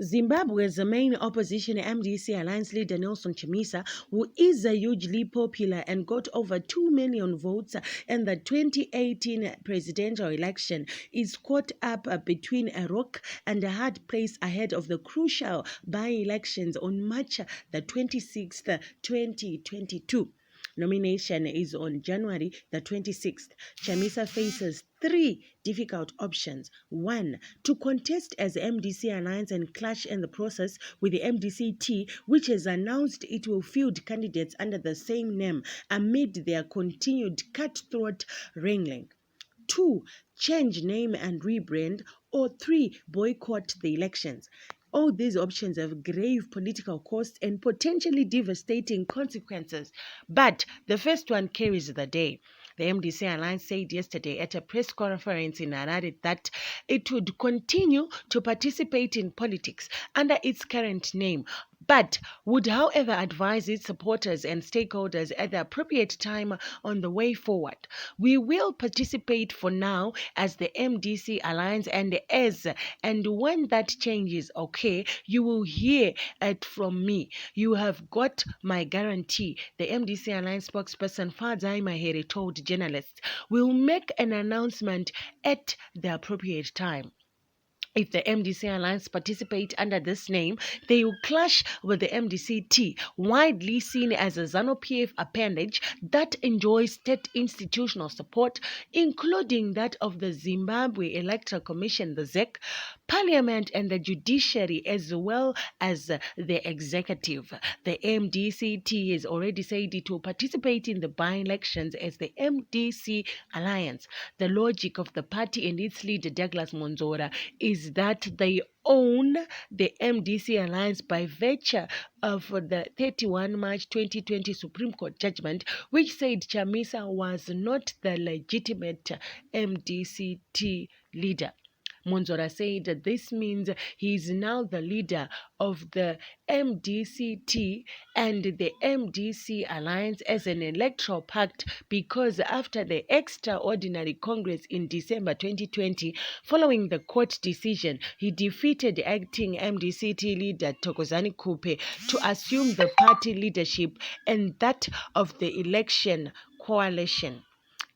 Zimbabwe's main opposition MDC alliance leader Nelson Chamisa, who is hugely popular and got over 2 million votes in the 2018 presidential election, is caught up between a rock and a hard place ahead of the crucial by-elections on March the 26th, 2022. Nomination is on January the 26th. Chamisa faces three difficult options. One, to contest as MDC Alliance and clash in the process with the MDC-T, which has announced it will field candidates under the same name amid their continued cutthroat wrangling. 2, change name and rebrand. Or 3, boycott the elections. All these options have grave political costs and potentially devastating consequences. But the first one carries the day. The MDC Alliance said yesterday at a press conference in Harare that it would continue to participate in politics under its current name, but would, however, advise its supporters and stakeholders at the appropriate time on the way forward. We will participate for now as the MDC Alliance, and when that changes, okay, you will hear it from me. You have got my guarantee, the MDC Alliance spokesperson Fadzai Mahere told journalists. We'll make an announcement at the appropriate time. If the MDC Alliance participate under this name, they will clash with the MDC-T, widely seen as a ZANU-PF appendage that enjoys state institutional support, including that of the Zimbabwe Electoral Commission, the ZEC, Parliament and the judiciary, as well as the executive. The MDC-T has already said it will participate in the by-elections as the MDC Alliance. The logic of the party and its leader, Douglas Monzora, is that they own the MDC Alliance by virtue of the 31 March 2020 Supreme Court judgment, which said Chamisa was not the legitimate MDC-T leader. Monzora said that this means he is now the leader of the MDC-T and the MDC Alliance as an electoral pact, because after the extraordinary Congress in December 2020, following the court decision, he defeated acting MDC-T leader Thokozani Kupe to assume the party leadership and that of the election coalition.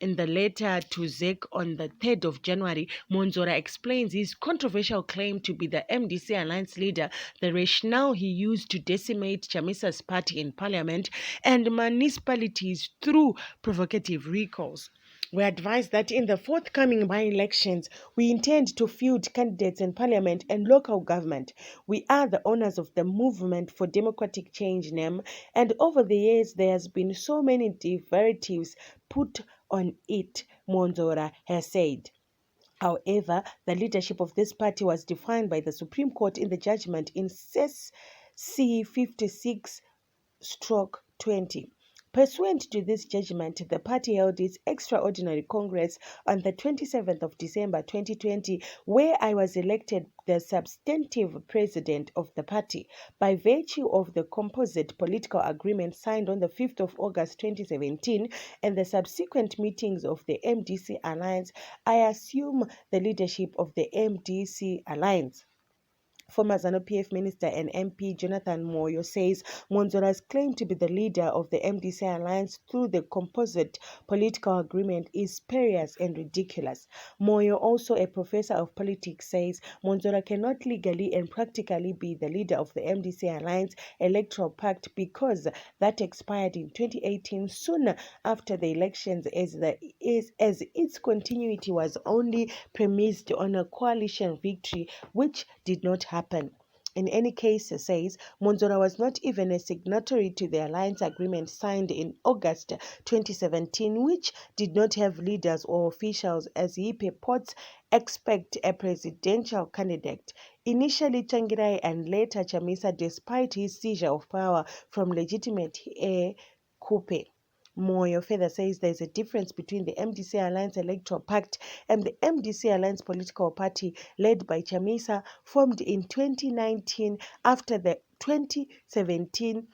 In the letter to ZEC on the 3rd of January, Monzora explains his controversial claim to be the MDC Alliance leader, the rationale he used to decimate Chamisa's party in parliament and municipalities through provocative recalls. We advise that in the forthcoming by-elections, we intend to field candidates in parliament and local government. We are the owners of the Movement for Democratic Change name, and over the years there has been so many derivatives put on it, Monzora has said. However, the leadership of this party was defined by the Supreme Court in the judgment in SES C 56/20. Pursuant to this judgment, the party held its extraordinary Congress on the 27th of December 2020, where I was elected the substantive president of the party. By virtue of the composite political agreement signed on the 5th of August 2017 and the subsequent meetings of the MDC Alliance, I assume the leadership of the MDC Alliance. Former ZANU-PF minister and MP Jonathan Moyo says Monzora's claim to be the leader of the MDC Alliance through the composite political agreement is spurious and ridiculous. Moyo, also a professor of politics, says Monzora cannot legally and practically be the leader of the MDC Alliance electoral pact because that expired in 2018, soon after the elections, as its continuity was only premised on a coalition victory, which did not happen. In any case, says, Monzora was not even a signatory to the alliance agreement signed in August 2017, which did not have leaders or officials as he purports expect a presidential candidate. Initially Tsvangirai and later Chamisa, despite his seizure of power from legitimate heir Kupe. Moyo further says there is a difference between the MDC Alliance Electoral Pact and the MDC Alliance political party led by Chamisa, formed in 2019 after the 2017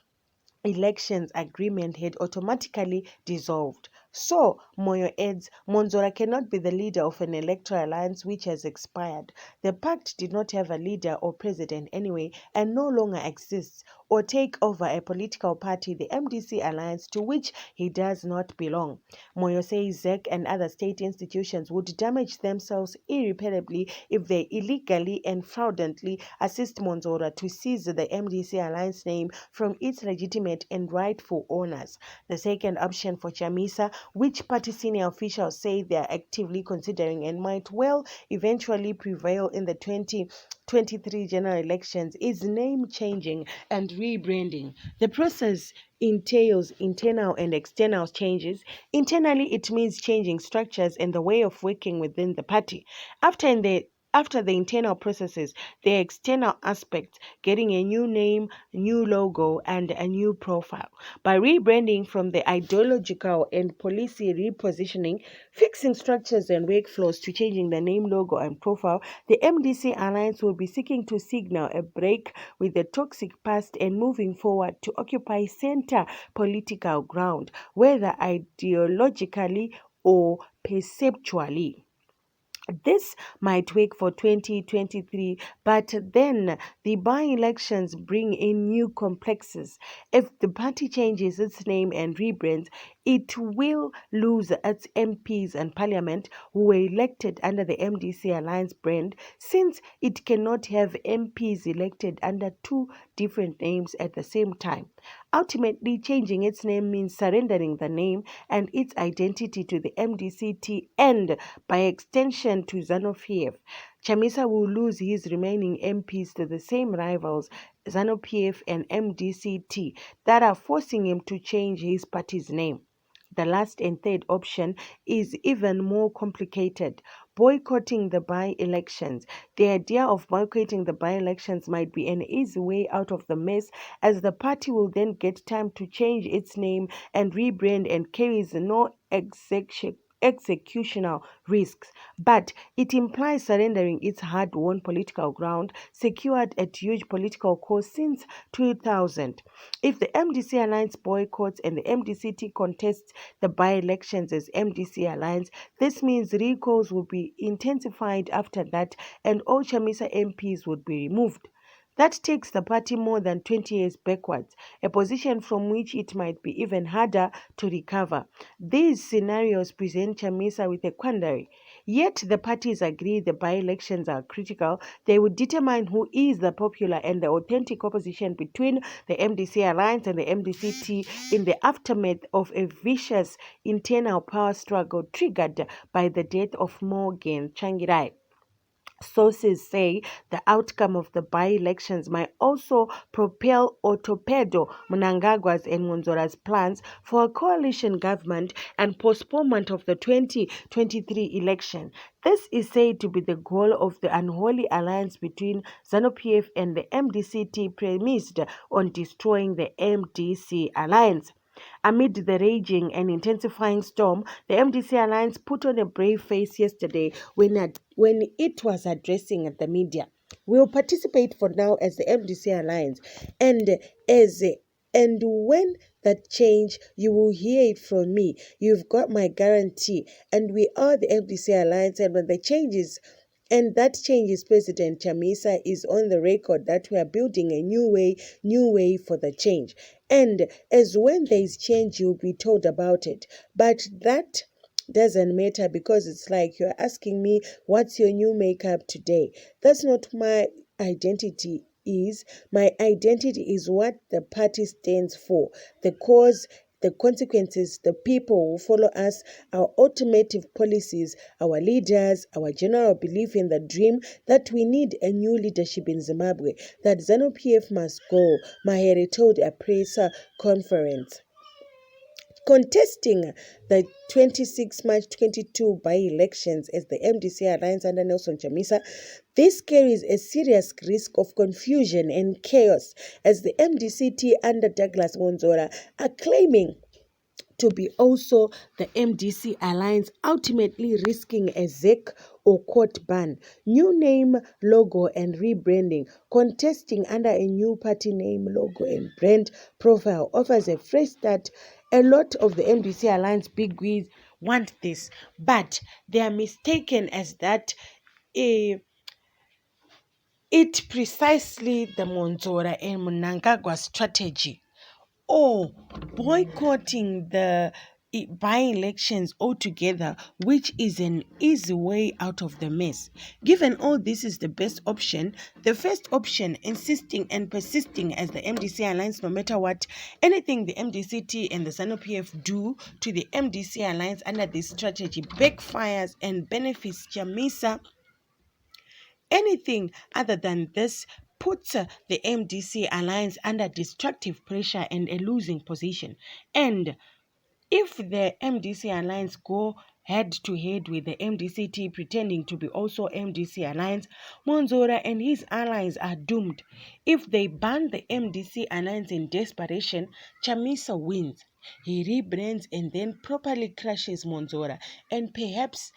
elections agreement had automatically dissolved. So, Moyo adds, Monzora cannot be the leader of an electoral alliance which has expired. The pact did not have a leader or president anyway and no longer exists, or take over a political party, the MDC alliance, to which he does not belong. Moyo says ZEC and other state institutions would damage themselves irreparably if they illegally and fraudulently assist Monzora to seize the MDC alliance name from its legitimate and rightful owners. The second option for Chamisa, which party senior officials say they are actively considering and might well eventually prevail in the 2023 general elections, is name changing and rebranding. The process entails internal and external changes. Internally, it means changing structures and the way of working within the party. After the internal processes, the external aspects, getting a new name, new logo, and a new profile. By rebranding from the ideological and policy repositioning, fixing structures and workflows to changing the name, logo, and profile, the MDC Alliance will be seeking to signal a break with the toxic past and moving forward to occupy center political ground, whether ideologically or perceptually. This might work for 2023, but then the by-elections bring in new complexes. If the party changes its name and rebrands, it will lose its MPs and parliament who were elected under the MDC Alliance brand, since it cannot have MPs elected under two different names at the same time. Ultimately, changing its name means surrendering the name and its identity to the MDCT and, by extension, to ZANU-PF. Chamisa will lose his remaining MPs to the same rivals, ZANU-PF and MDCT, that are forcing him to change his party's name. The last and third option is even more complicated: boycotting the by-elections. The idea of boycotting the by-elections might be an easy way out of the mess, as the party will then get time to change its name and rebrand and carries no executional risks, but it implies surrendering its hard-won political ground secured at huge political cost since 2000. If the MDC Alliance boycotts and the MDCT contests the by-elections as MDC Alliance, this means recalls will be intensified after that and all Chamisa MPs would be removed. That takes the party more than 20 years backwards, a position from which it might be even harder to recover. These scenarios present Chamisa with a quandary. Yet the parties agree the by-elections are critical. They would determine who is the popular and the authentic opposition between the MDC Alliance and the MDCT in the aftermath of a vicious internal power struggle triggered by the death of Morgan Changirai. Sources say the outcome of the by-elections might also propel or torpedo Mnangagwa's and Monzora's plans for a coalition government and postponement of the 2023 election. This is said to be the goal of the unholy alliance between ZANU-PF and the MDCT, premised on destroying the MDC alliance. Amid the raging and intensifying storm, the MDC Alliance put on a brave face yesterday when it was addressing the media. We will participate for now as the MDC Alliance, and as and when that change, you will hear it from me. You've got my guarantee, and we are the MDC Alliance. And when the changes and that changes, President Chamisa is on the record that we are building a new way for the change. And as when there is change, you'll be told about it. But that doesn't matter, because it's like you're asking me, what's your new makeup today? That's not my identity. My identity is what the party stands for, the cause, the consequences, the people who follow us, our automotive policies, our leaders, our general belief in the dream that we need a new leadership in Zimbabwe, that ZANU-PF must go, Mahere told a press conference. Contesting the 26 March 22 by-elections as the MDC Alliance under Nelson Chamisa, this carries a serious risk of confusion and chaos, as the MDCT under Douglas Monzora are claiming to be also the MDC Alliance, ultimately risking a ZEC or court ban. New name, logo, and rebranding. Contesting under a new party name, logo, and brand profile offers a fresh start. A lot of the MDC Alliance bigwigs want this, but they are mistaken as that eh, it precisely the Monzora and Mnangagwa strategy or boycotting the by-elections altogether, which is an easy way out of the mess. Given all this is the best option, the first option, insisting and persisting as the MDC alliance, no matter what, anything the MDCT and the ZANU-PF do to the MDC alliance under this strategy backfires and benefits Chamisa. Anything other than this puts the MDC alliance under destructive pressure and a losing position. And if the MDC alliance go head to head with the MDCT pretending to be also MDC alliance, Monzora and his allies are doomed. If they ban the MDC alliance in desperation, Chamisa wins. He rebrands and then properly crushes Monzora, and perhaps